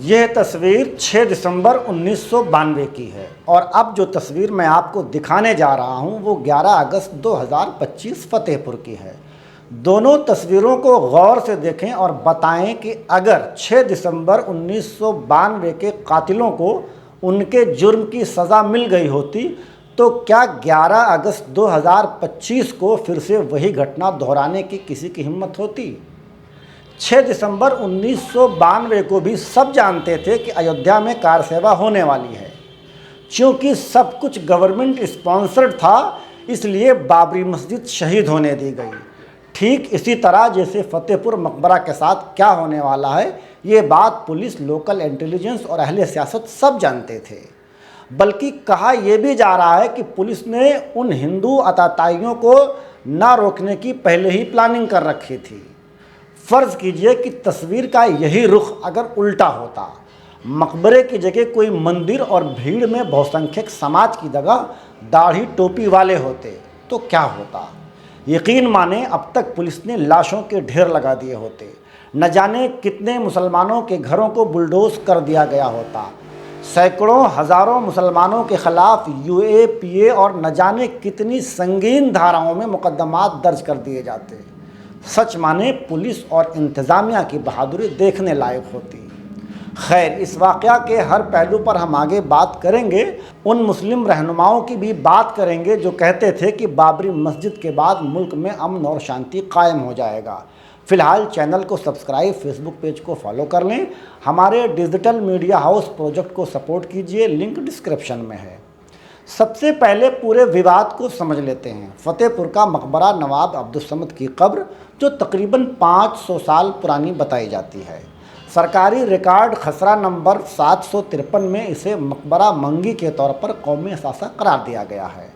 यह तस्वीर 6 दिसंबर 1992 की है और अब जो तस्वीर मैं आपको दिखाने जा रहा हूं वो 11 अगस्त 2025 फतेहपुर की है। दोनों तस्वीरों को गौर से देखें और बताएं कि अगर 6 दिसंबर 1992 के कातिलों को उनके जुर्म की सज़ा मिल गई होती तो क्या 11 अगस्त 2025 को फिर से वही घटना दोहराने की किसी की हिम्मत होती। 6 दिसंबर 1992 को भी सब जानते थे कि अयोध्या में कार सेवा होने वाली है। क्योंकि सब कुछ गवर्नमेंट स्पॉन्सर्ड था, इसलिए बाबरी मस्जिद शहीद होने दी गई। ठीक इसी तरह जैसे फतेहपुर मकबरा के साथ क्या होने वाला है, ये बात पुलिस, लोकल इंटेलिजेंस और अहले सियासत सब जानते थे। बल्कि कहा यह भी जा रहा है कि पुलिस ने उन हिंदू अताताइयों को ना रोकने की पहले ही प्लानिंग कर रखी थी। फ़र्ज़ कीजिए कि तस्वीर का यही रुख अगर उल्टा होता, मकबरे की जगह कोई मंदिर और भीड़ में बहुसंख्यक समाज की जगह दाढ़ी टोपी वाले होते तो क्या होता। यकीन माने अब तक पुलिस ने लाशों के ढेर लगा दिए होते, न जाने कितने मुसलमानों के घरों को बुलडोज कर दिया गया होता, सैकड़ों हज़ारों मुसलमानों के ख़िलाफ़ UAPA और न जाने कितनी संगीन धाराओं में मुकदमात दर्ज कर दिए जाते। सच माने पुलिस और इंतज़ामिया की बहादुरी देखने लायक होती। खैर, इस वाक़या के हर पहलू पर हम आगे बात करेंगे। उन मुस्लिम रहनुमाओं की भी बात करेंगे जो कहते थे कि बाबरी मस्जिद के बाद मुल्क में अमन और शांति कायम हो जाएगा। फ़िलहाल चैनल को सब्सक्राइब, फेसबुक पेज को फॉलो कर लें। हमारे डिजिटल मीडिया हाउस प्रोजेक्ट को सपोर्ट कीजिए, लिंक डिस्क्रिप्शन में है। सबसे पहले पूरे विवाद को समझ लेते हैं। फतेहपुर का मकबरा नवाब अब्दुल समद की कब्र जो तकरीबन 500 साल पुरानी बताई जाती है। सरकारी रिकॉर्ड खसरा नंबर 753 में इसे मकबरा मंगी के तौर पर कौमी असासा करार दिया गया है।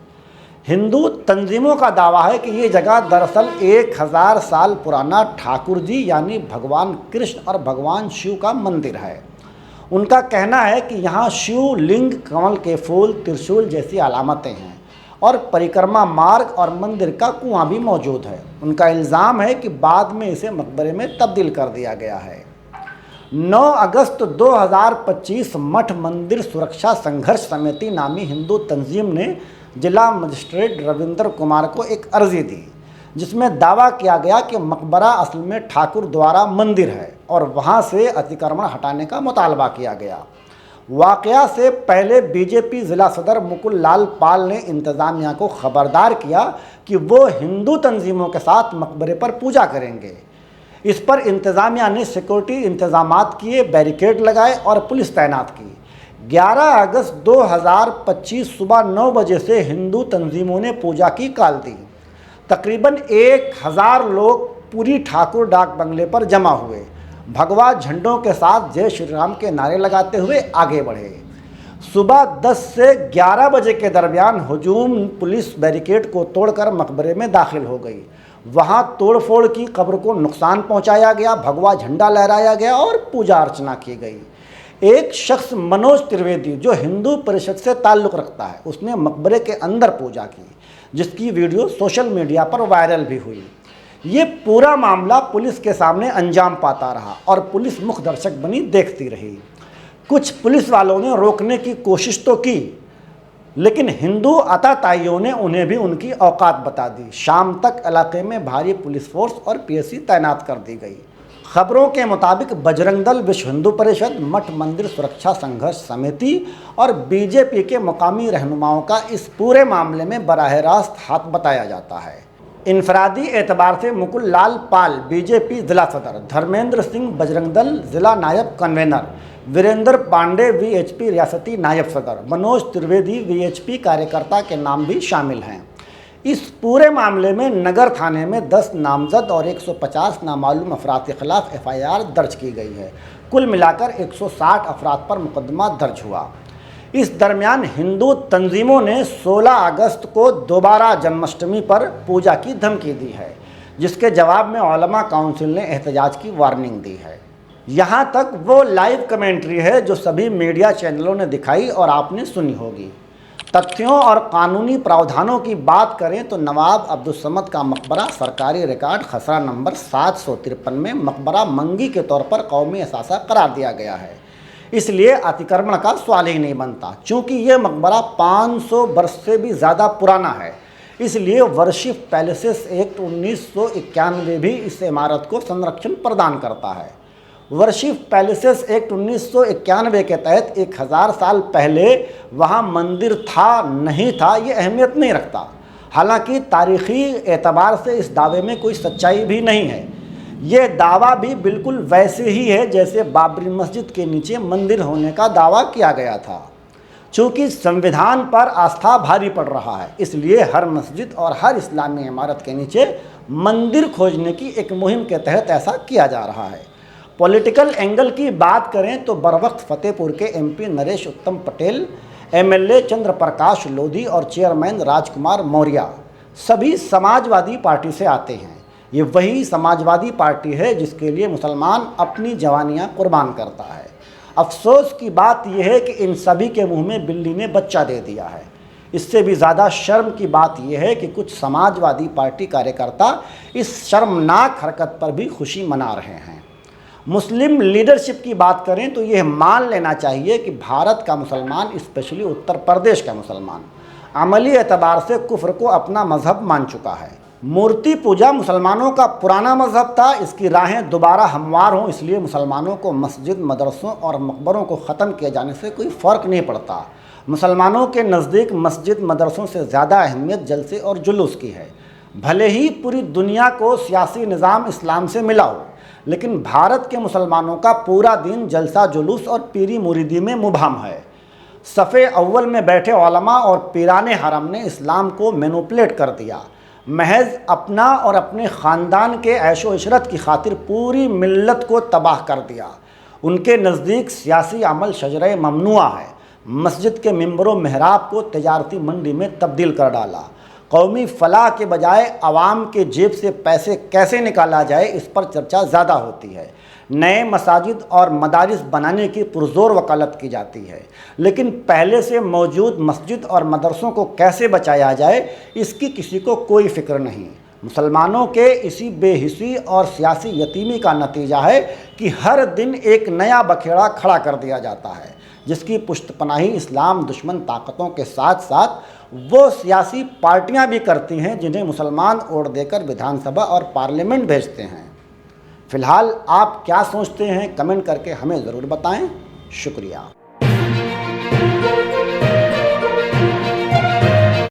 हिंदू तंजीमों का दावा है कि ये जगह दरअसल 1000 साल पुराना ठाकुर जी यानी भगवान कृष्ण और भगवान शिव का मंदिर है। उनका कहना है कि यहाँ शिव लिंग, कमल के फूल, त्रिशूल जैसी अलामतें हैं और परिक्रमा मार्ग और मंदिर का कुआं भी मौजूद है। उनका इल्ज़ाम है कि बाद में इसे मकबरे में तब्दील कर दिया गया है। 9 अगस्त 2025 मठ मंदिर सुरक्षा संघर्ष समिति नामी हिंदू तंजीम ने जिला मजिस्ट्रेट रविंद्र कुमार को एक अर्जी दी, जिसमें दावा किया गया कि मकबरा असल में ठाकुर द्वारा मंदिर है और वहां से अतिक्रमण हटाने का मुतालबा किया गया। वाक़या से पहले बीजेपी ज़िला सदर मुकुल लाल पाल ने इंतज़ामिया को खबरदार किया कि वो हिंदू तंजीमों के साथ मकबरे पर पूजा करेंगे। इस पर इंतज़ामिया ने सिक्योरिटी इंतज़ामात किए, बैरिकेड लगाए और पुलिस तैनात की। 11 अगस्त 2025 सुबह 9 बजे से हिंदू तंजीमों ने पूजा की काल दी। तकरीबन 1000 लोग पूरी ठाकुर डाक बंगले पर जमा हुए। भगवा झंडों के साथ जय श्री राम के नारे लगाते हुए आगे बढ़े। सुबह 10 से 11 बजे के दरमियान हुजूम पुलिस बैरिकेड को तोड़कर मकबरे में दाखिल हो गई। वहां तोड़फोड़ की, कब्र को नुकसान पहुंचाया गया, भगवा झंडा लहराया गया और पूजा अर्चना की गई। एक शख्स मनोज त्रिवेदी जो हिंदू परिषद से ताल्लुक़ रखता है, उसने मकबरे के अंदर पूजा की, जिसकी वीडियो सोशल मीडिया पर वायरल भी हुई। ये पूरा मामला पुलिस के सामने अंजाम पाता रहा और पुलिस मुख्य दर्शक बनी देखती रही। कुछ पुलिस वालों ने रोकने की कोशिश तो की, लेकिन हिंदू अताताइयों ने उन्हें भी उनकी औकात बता दी। शाम तक इलाके में भारी पुलिस फोर्स और PSC तैनात कर दी गई। खबरों के मुताबिक बजरंग दल, विश्व हिंदू परिषद, मठ मंदिर सुरक्षा संघर्ष समिति और बीजेपी के मुकामी रहनुमाओं का इस पूरे मामले में बराह रास्त हाथ बताया जाता है। इनफरादी एतबार से मुकुल लाल पाल बीजेपी जिला सदर, धर्मेंद्र सिंह बजरंग दल जिला नायब कन्वेनर, वीरेंद्र पांडे VHP रियासती नायब सदर, मनोज त्रिवेदी VHP कार्यकर्ता के नाम भी शामिल हैं। इस पूरे मामले में नगर थाने में 10 नामजद और 150 नामालूम अफराद के खिलाफ FIR दर्ज की गई है। कुल मिलाकर 160 अफराद पर मुकदमा दर्ज हुआ। इस दरमियान हिंदू तंजीमों ने 16 अगस्त को दोबारा जन्माष्टमी पर पूजा की धमकी दी है, जिसके जवाब में उलमा काउंसिल ने एहतजाज की वार्निंग दी है। यहाँ तक वो लाइव कमेंट्री है जो सभी मीडिया चैनलों ने दिखाई और आपने सुनी होगी। तथ्यों और कानूनी प्रावधानों की बात करें तो नवाब अब्दुल समद का मकबरा सरकारी रिकॉर्ड खसरा नंबर 753 में मकबरा मंगी के तौर पर कौमी असासा करार दिया गया है। इसलिए अतिक्रमण का सवाल ही नहीं बनता। चूँकि ये मकबरा 500 वर्ष से भी ज़्यादा पुराना है, इसलिए वर्शिप पैलेसेस एक्ट 1991 भी इस इमारत को संरक्षण प्रदान करता है। वर्शिप पैलेसेस एक्ट 1991 के तहत 1000 साल पहले वहाँ मंदिर था नहीं था ये अहमियत नहीं रखता। हालांकि तारीख़ी एतबार से इस दावे में कोई सच्चाई भी नहीं है। ये दावा भी बिल्कुल वैसे ही है जैसे बाबरी मस्जिद के नीचे मंदिर होने का दावा किया गया था। चूँकि संविधान पर आस्था भारी पड़ रहा है, इसलिए हर मस्जिद और हर इस्लामी इमारत के नीचे मंदिर खोजने की एक मुहिम के तहत ऐसा किया जा रहा है। पॉलिटिकल एंगल की बात करें तो बरवक्त फतेहपुर के एमपी नरेश उत्तम पटेल, एमएलए चंद्र प्रकाश लोधी और चेयरमैन राजकुमार मौर्य सभी समाजवादी पार्टी से आते हैं। ये वही समाजवादी पार्टी है जिसके लिए मुसलमान अपनी जवानियां कुर्बान करता है। अफसोस की बात यह है कि इन सभी के मुंह में बिल्ली ने बच्चा दे दिया है। इससे भी ज़्यादा शर्म की बात यह है कि कुछ समाजवादी पार्टी कार्यकर्ता इस शर्मनाक हरकत पर भी खुशी मना रहे हैं। मुस्लिम लीडरशिप की बात करें तो यह मान लेना चाहिए कि भारत का मुसलमान, स्पेशली उत्तर प्रदेश का मुसलमान, अमली एतबार से कुफ्र को अपना मजहब मान चुका है। मूर्ति पूजा मुसलमानों का पुराना मजहब था, इसकी राहें दोबारा हमवार हों, इसलिए मुसलमानों को मस्जिद, मदरसों और मकबरों को ख़त्म किए जाने से कोई फ़र्क नहीं पड़ता। मुसलमानों के नज़दीक मस्जिद, मदरसों से ज़्यादा अहमियत जलसे और जुलूस की है। भले ही पूरी दुनिया को सियासी निज़ाम इस्लाम से मिला हो, लेकिन भारत के मुसलमानों का पूरा दिन जलसा, जुलूस और पीरी मुरीदी में मुबहम है। सफ़े अव्वल में बैठे उलमा और पीराने हरम ने इस्लाम को मैनिपुलेट कर दिया। महज अपना और अपने ख़ानदान के ऐशो इशरत की खातिर पूरी मिल्लत को तबाह कर दिया। उनके नज़दीक सियासी अमल शजरे ममनुआ है। मस्जिद के मिंबरों मेहराब को तजारती मंडी में तब्दील कर डाला। कौमी फलाह के बजाय आवाम के जेब से पैसे कैसे निकाला जाए, इस पर चर्चा ज़्यादा होती है। नए मसाजिद और मदारिस बनाने की पुरजोर वकालत की जाती है, लेकिन पहले से मौजूद मस्जिद और मदरसों को कैसे बचाया जाए, इसकी किसी को कोई फ़िक्र नहीं। मुसलमानों के इसी बेहिसी और सियासी यतीमी का नतीजा है कि हर दिन एक नया बखेड़ा खड़ा कर दिया जाता है, जिसकी पुश्तपनाही इस्लाम दुश्मन ताकतों के साथ साथ वो सियासी पार्टियां भी करती हैं जिन्हें मुसलमान वोट देकर विधानसभा और पार्लियामेंट भेजते हैं। फ़िलहाल आप क्या सोचते हैं, कमेंट करके हमें ज़रूर बताएं। शुक्रिया।